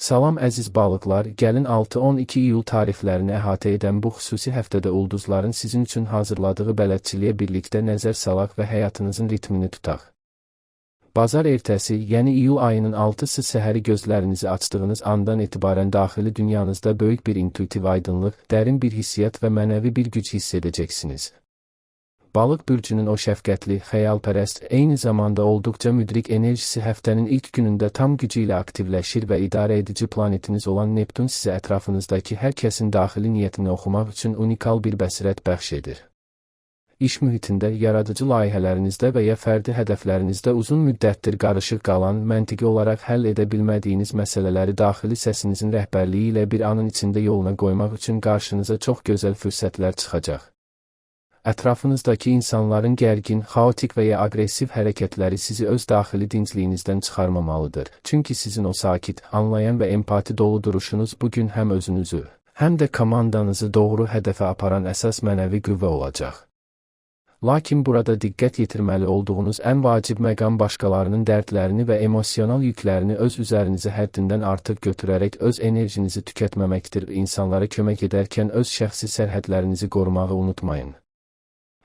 Salam əziz balıqlar, gəlin 6-12 iyul tarixlərini əhatə edən bu xüsusi həftədə ulduzların sizin üçün hazırladığı bələdçiliyə birlikdə nəzər salaq və həyatınızın ritmini tutaq. Bazar ertəsi, yəni iyul ayının 6-sı səhəri gözlərinizi açdığınız andan etibarən daxili dünyanızda böyük bir intuitiv aydınlıq, dərin bir hissiyat və mənəvi bir güc hiss edəcəksiniz. Balıq bürcünün o şəfqətli, xəyalpərəst, eyni zamanda olduqca müdrik enerjisi həftənin ilk günündə tam gücü ilə aktivləşir və idarə edici planetiniz olan Neptun sizə ətrafınızdakı hər kəsin daxili niyyətini oxumaq üçün unikal bir bəsirət bəxş edir. İş mühitində, yaradıcı layihələrinizdə və ya fərdi hədəflərinizdə uzun müddətdir qarışıq qalan, məntiqi olaraq həll edə bilmədiyiniz məsələləri daxili səsinizin rəhbərliyi ilə bir anın içində yoluna qoymaq üçün qarşınıza çox gözəl fürsətlər çıxacaq. Ətrafınızdakı insanların gərgin, xaotik və ya aqressiv hərəkətləri sizi öz daxili dincliyinizdən çıxarmamalıdır. Çünki sizin o sakit, anlayan və empati dolu duruşunuz bugün həm özünüzü, həm də komandanızı doğru hədəfə aparan əsas mənəvi qüvvə olacaq. Lakin burada diqqət yetirməli olduğunuz ən vacib məqam başqalarının dərdlərini və emosional yüklərini öz üzərinizə həddindən artıq götürərək öz enerjinizi tükətməməkdir. İnsanlara kömək edərkən öz şəxsi sərhədlərinizi qorumağı unutmayın.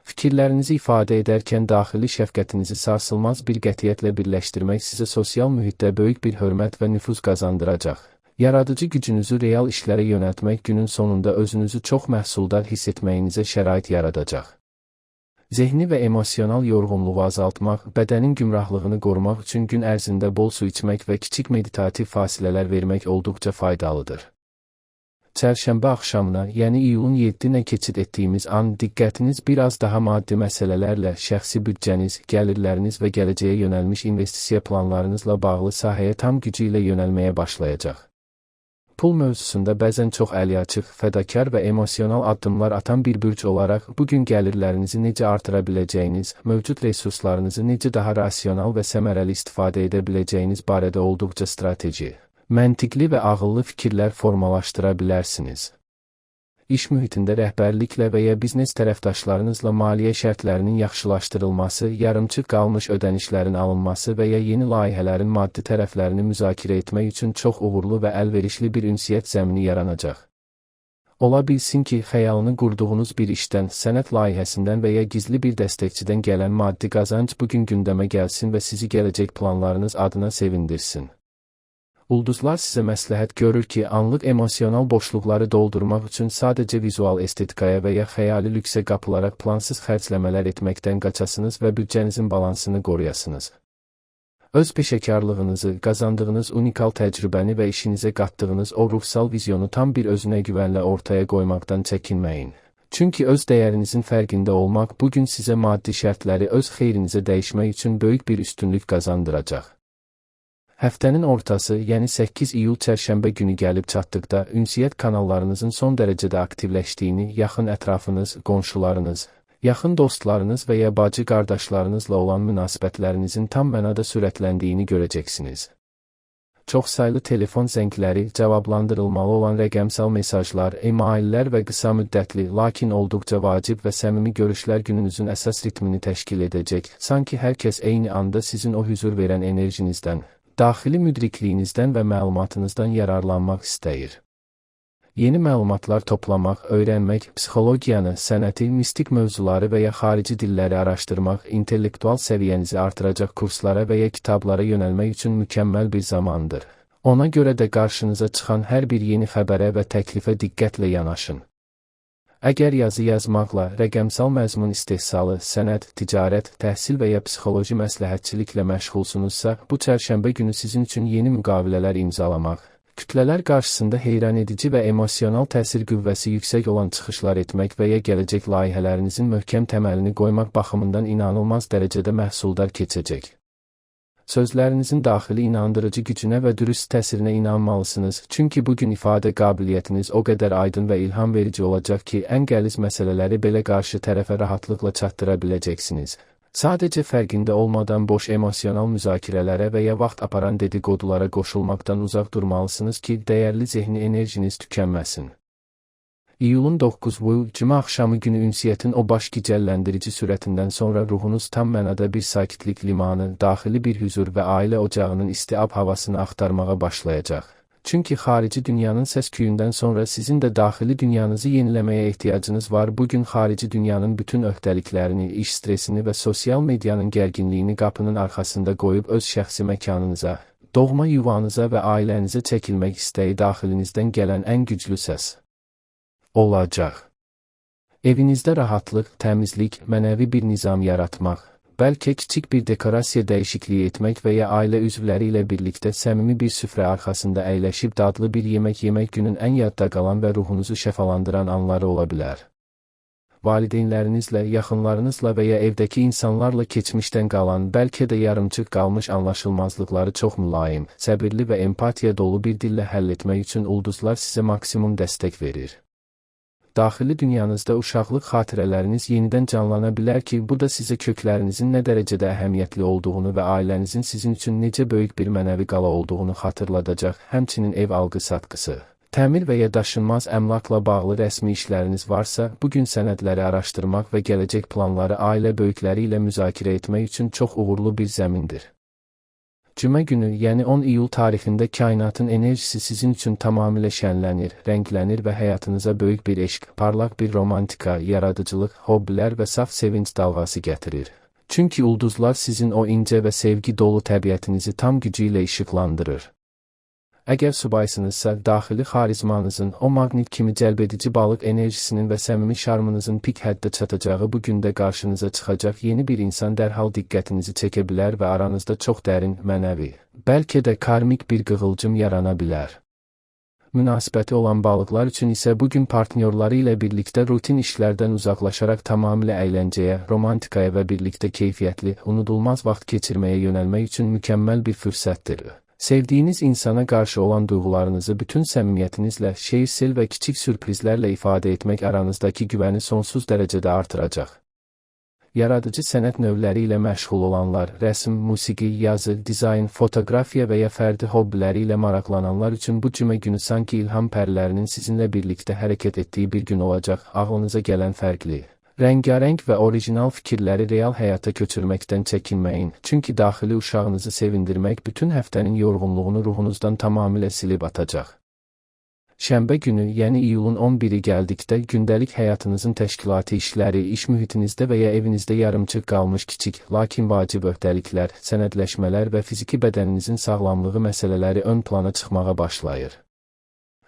Fikirlərinizi ifadə edərkən daxili şəfqətinizi sarsılmaz bir qətiyyətlə birləşdirmək sizə sosial mühitdə böyük bir hörmət və nüfuz qazandıracaq. Yaradıcı gücünüzü real işlərə yönəltmək günün sonunda özünüzü çox məhsuldar hiss etməyinizə şərait yaradacaq. Zehni və emosional yorğunluğu azaltmaq, bədənin gümrahlığını qorumaq üçün gün ərzində bol su içmək və kiçik meditativ fasilələr vermək olduqca faydalıdır. Çərşənbə axşamına, yəni iyulun 7-nə keçid etdiyimiz an, diqqətiniz biraz daha maddi məsələlərlə, şəxsi büdcəniz, gəlirləriniz və gələcəyə yönəlmiş investisiya planlarınızla bağlı sahəyə tam gücü ilə yönəlməyə başlayacaq. Pul mövzusunda bəzən çox əliaçıq, fədakar və emosional addımlar atan bir bürc olaraq, bugün gəlirlərinizi necə artıra biləcəyiniz, mövcud resurslarınızı necə daha rasional və səmərəli istifadə edə biləcəyiniz barədə olduqca strateji, məntiqli və ağıllı fikirlər formalaşdıra bilərsiniz. İş mühitində rəhbərliklə və ya biznes tərəfdaşlarınızla maliyyə şərtlərinin yaxşılaşdırılması, yarımçıq qalmış ödənişlərin alınması və ya yeni layihələrin maddi tərəflərini müzakirə etmək üçün çox uğurlu və əlverişli bir ünsiyyət zəmini yaranacaq. Ola bilsin ki, xəyalını qurduğunuz bir işdən, sənət layihəsindən və ya gizli bir dəstəkçidən gələn maddi qazanc bugün gündəmə gəlsin və sizi gələcək planlarınız adına sevindirsin. Ulduzlar sizə məsləhət görür ki, anlıq emosional boşluqları doldurmaq üçün sadəcə vizual estetikaya və ya xəyali lüksə qapılaraq plansız xərcləmələr etməkdən qaçasınız və büdcənizin balansını qoruyasınız. Öz peşəkarlığınızı, qazandığınız unikal təcrübəni və işinizə qatdığınız o ruhsal vizyonu tam bir özünə güvənlə ortaya qoymaqdan çəkinməyin. Çünki öz dəyərinizin fərqində olmaq bugün sizə maddi şərtləri öz xeyrinizə dəyişmək üçün böyük bir üstünlük qazandıracaq. Həftənin ortası, yəni 8 iyul çərşənbə günü gəlib çatdıqda, ünsiyyət kanallarınızın son dərəcədə aktivləşdiyini, yaxın ətrafınız, qonşularınız, yaxın dostlarınız və ya bacı qardaşlarınızla olan münasibətlərinizin tam mənada sürətləndiyini görəcəksiniz. Çoxsaylı telefon zəngləri, cavablandırılmalı olan rəqəmsal mesajlar, e-maillər və qısa müddətli, lakin olduqca vacib və səmimi görüşlər gününüzün əsas ritmini təşkil edəcək, sanki hər kəs eyni anda sizin o hüzur verən enerjinizdən, daxili müdrikliyinizdən və məlumatınızdan yararlanmaq istəyir. Yeni məlumatlar toplamaq, öyrənmək, psixologiyanı, sənəti, mistik mövzuları və ya xarici dilləri araşdırmaq, intellektual səviyyənizi artıracaq kurslara və ya kitablara yönəlmək üçün mükəmməl bir zamandır. Ona görə də qarşınıza çıxan hər bir yeni xəbərə və təklifə diqqətlə yanaşın. Əgər yazı yazmaqla, rəqəmsal məzmun istehsalı, sənət, ticarət, təhsil və ya psixoloji məsləhətçiliklə məşğulsunuzsa, bu çərşənbə günü sizin üçün yeni müqavilələr imzalamaq, kütlələr qarşısında heyran edici və emosional təsir qüvvəsi yüksək olan çıxışlar etmək və ya gələcək layihələrinizin möhkəm təməlini qoymaq baxımından inanılmaz dərəcədə məhsuldar keçəcək. Sözlərinizin daxili inandırıcı gücünə və dürüst təsirinə inanmalısınız, çünki bugün ifadə qabiliyyətiniz o qədər aydın və ilham verici olacaq ki, ən qəliz məsələləri belə qarşı tərəfə rahatlıqla çatdıra biləcəksiniz. Sadəcə fərqində olmadan boş emosional müzakirələrə və ya vaxt aparan dedikodulara qoşulmaqdan uzaq durmalısınız ki, dəyərli zehni enerjiniz tükənməsin. İyulun 9-u, cümə axşamı günü ünsiyyətin o baş gicəlləndirici sürətindən sonra ruhunuz tam mənada bir sakitlik limanı, daxili bir hüzur və ailə ocağının isti ab havasını axtarmağa başlayacaq. Çünki xarici dünyanın səs-küyündən sonra sizin də daxili dünyanızı yeniləməyə ehtiyacınız var. Bugün xarici dünyanın bütün öhdəliklərini, iş stresini və sosial medianın gərginliyini qapının arxasında qoyub öz şəxsi məkanınıza, doğma yuvanıza və ailənizə çəkilmək istəyi daxilinizdən gələn ən güclü səs olacaq. Evinizdə rahatlıq, təmizlik, mənəvi bir nizam yaratmaq, bəlkə kiçik bir dekorasiya dəyişikliyi etmək və ya ailə üzvləri ilə birlikdə səmimi bir süfrə arxasında əyləşib dadlı bir yemək yemək günün ən yadda qalan və ruhunuzu şəfalandıran anları ola bilər. Valideynlərinizlə, yaxınlarınızla və ya evdəki insanlarla keçmişdən qalan, bəlkə də yarımçıq qalmış anlaşılmazlıqları çox mülayim, səbirli və empatiya dolu bir dillə həll etmək üçün ulduzlar sizə maksimum dəstək verir. Daxili dünyanızda uşaqlıq xatirələriniz yenidən canlana bilər ki, bu da sizə köklərinizin nə dərəcədə əhəmiyyətli olduğunu və ailənizin sizin üçün necə böyük bir mənəvi qala olduğunu xatırladacaq. Həmçinin ev alqı-satqısı, təmir və ya daşınmaz əmlakla bağlı rəsmi işləriniz varsa, bugün sənədləri araşdırmaq və gələcək planları ailə böyükləri ilə müzakirə etmək üçün çox uğurlu bir zəmindir. Cümə günü, yəni 10 iyul tarixində kainatın enerjisi sizin üçün tamamilə şənlənir, rənglənir və həyatınıza böyük bir eşq, parlaq bir romantika, yaradıcılıq, hobbilər və saf sevinç dalğası gətirir. Çünki ulduzlar sizin o incə və sevgi dolu təbiətinizi tam gücü ilə işıqlandırır. Əgər subaysınızsa, daxili xarizmanızın, o maqnit kimi cəlbedici balıq enerjisinin və səmimi şarmınızın pik həddə çatacağı bu gündə qarşınıza çıxacaq yeni bir insan dərhal diqqətinizi çəkə bilər və aranızda çox dərin, mənəvi, bəlkə də karmik bir qığılcım yarana bilər. Münasibəti olan balıqlar üçün isə bugün partnyorları ilə birlikdə rutin işlərdən uzaqlaşaraq tamamilə əyləncəyə, romantikaya və birlikdə keyfiyyətli, unudulmaz vaxt keçirməyə yönəlmək üçün mükəmməl bir fürsətdir. Sevdiyiniz insana qarşı olan duyğularınızı bütün səmimiyyətinizlə, şeirsel və kiçik sürprizlərlə ifadə etmək aranızdakı güvəni sonsuz dərəcədə artıracaq. Yaradıcı sənət növləri ilə məşğul olanlar, rəsm, musiqi, yazı, dizayn, fotoqrafiya və ya fərdi hobbiləri ilə maraqlananlar üçün bu cümə günü sanki ilham pərlərinin sizinlə birlikdə hərəkət etdiyi bir gün olacaq. Ağlınıza gələn fərqli, rəngarəng və orijinal fikirləri real həyata köçürməkdən çəkinməyin, çünki daxili uşağınızı sevindirmək bütün həftənin yorğunluğunu ruhunuzdan tamamilə silib atacaq. Şənbə günü, yəni iyulun 11-i gəldikdə, gündəlik həyatınızın təşkilati işləri, iş mühitinizdə və ya evinizdə yarımçıq qalmış kiçik, lakin vacib öhdəliklər, sənədləşmələr və fiziki bədəninizin sağlamlığı məsələləri ön plana çıxmağa başlayır.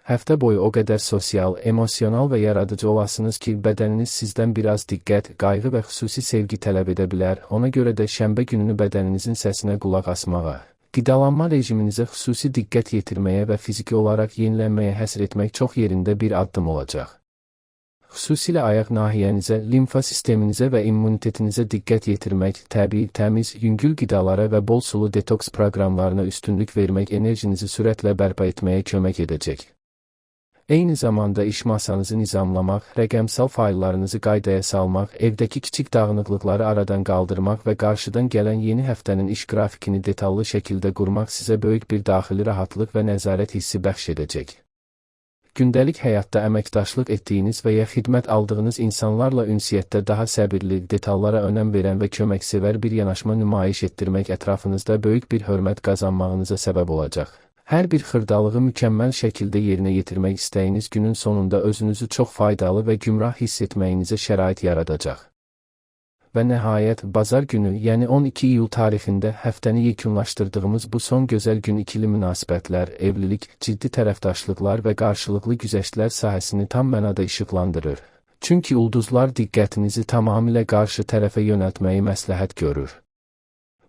Həftə boyu o qədər sosial, emosional və yaradıcı olasınız ki, bədəniniz sizdən biraz diqqət, qayğı və xüsusi sevgi tələb edə bilər. Ona görə də şənbə gününü bədəninizin səsinə qulaq asmağa, qidalanma rejiminizə xüsusi diqqət yetirməyə və fiziki olaraq yenilənməyə həsr etmək çox yerində bir addım olacaq. Xüsusilə ayaq nahiyənizə, limfa sisteminizə və immunitetinizə diqqət yetirmək, təbii, təmiz, yüngül qidalara və bol sulu detoks proqramlarına üstünlük vermək enerjinizi sürətlə bərpa etməyə kömək edəcək. Eyni zamanda iş masanızı nizamlamaq, rəqəmsal fayllarınızı qaydaya salmaq, evdəki kiçik dağınıqlıqları aradan qaldırmaq və qarşıdan gələn yeni həftənin iş qrafikini detallı şəkildə qurmaq sizə böyük bir daxili rahatlıq və nəzarət hissi bəxş edəcək. Gündəlik həyatda əməkdaşlıq etdiyiniz və ya xidmət aldığınız insanlarla ünsiyyətdə daha səbirli, detallara önəm verən və köməksevər bir yanaşma nümayiş etdirmək ətrafınızda böyük bir hörmət qazanmağınıza səbəb olacaq. Hər bir xırdalığı mükəmməl şəkildə yerinə yetirmək istəyiniz günün sonunda özünüzü çox faydalı və gümrah hiss etməyinizə şərait yaradacaq. Və nəhayət, bazar günü, yəni 12 iyul tarixində həftəni yekunlaşdırdığımız bu son gözəl gün ikili münasibətlər, evlilik, ciddi tərəfdaşlıqlar və qarşılıqlı güzəştlər sahəsini tam mənada işıqlandırır. Çünki ulduzlar diqqətinizi tamamilə qarşı tərəfə yönəltməyi məsləhət görür.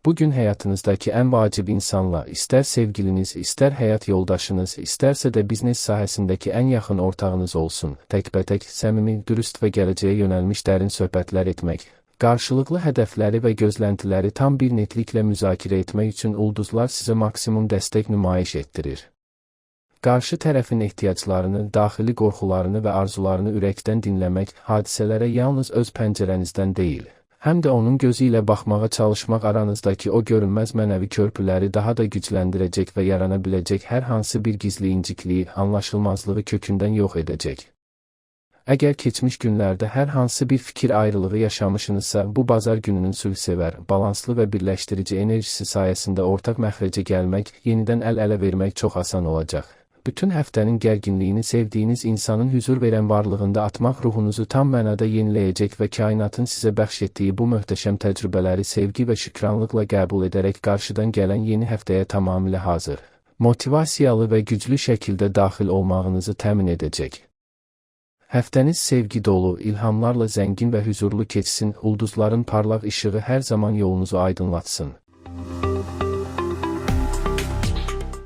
Bugün həyatınızdakı ən vacib insanla, istər sevgiliniz, istər həyat yoldaşınız, istərsə də biznes sahəsindəki ən yaxın ortağınız olsun, təkbətək, səmimi, dürüst və gələcəyə yönəlmiş dərin söhbətlər etmək, qarşılıqlı hədəfləri və gözləntiləri tam bir netliklə müzakirə etmək üçün ulduzlar sizə maksimum dəstək nümayiş etdirir. Qarşı tərəfin ehtiyaclarını, daxili qorxularını və arzularını ürəkdən dinləmək, hadisələrə yalnız öz pəncərənizdən deyil, həm də onun gözü ilə baxmağa çalışmaq aranızdakı o görünməz mənəvi körpüləri daha da gücləndirəcək və yarana biləcək hər hansı bir gizli incikliyi, anlaşılmazlığı kökündən yox edəcək. Əgər keçmiş günlərdə hər hansı bir fikir ayrılığı yaşamışsınızsa, bu bazar gününün sülhsevər, balanslı və birləşdirici enerjisi sayəsində ortaq məxrəcə gəlmək, yenidən əl-ələ vermək çox asan olacaq. Bütün həftənin gərginliyini sevdiyiniz insanın hüzur verən varlığında atmaq ruhunuzu tam mənada yeniləyəcək və kainatın sizə bəxş etdiyi bu möhtəşəm təcrübələri sevgi və şükranlıqla qəbul edərək qarşıdan gələn yeni həftəyə tamamilə hazır, motivasiyalı və güclü şəkildə daxil olmağınızı təmin edəcək. Həftəniz sevgi dolu, ilhamlarla zəngin və hüzurlu keçsin, ulduzların parlaq işığı hər zaman yolunuzu aydınlatsın.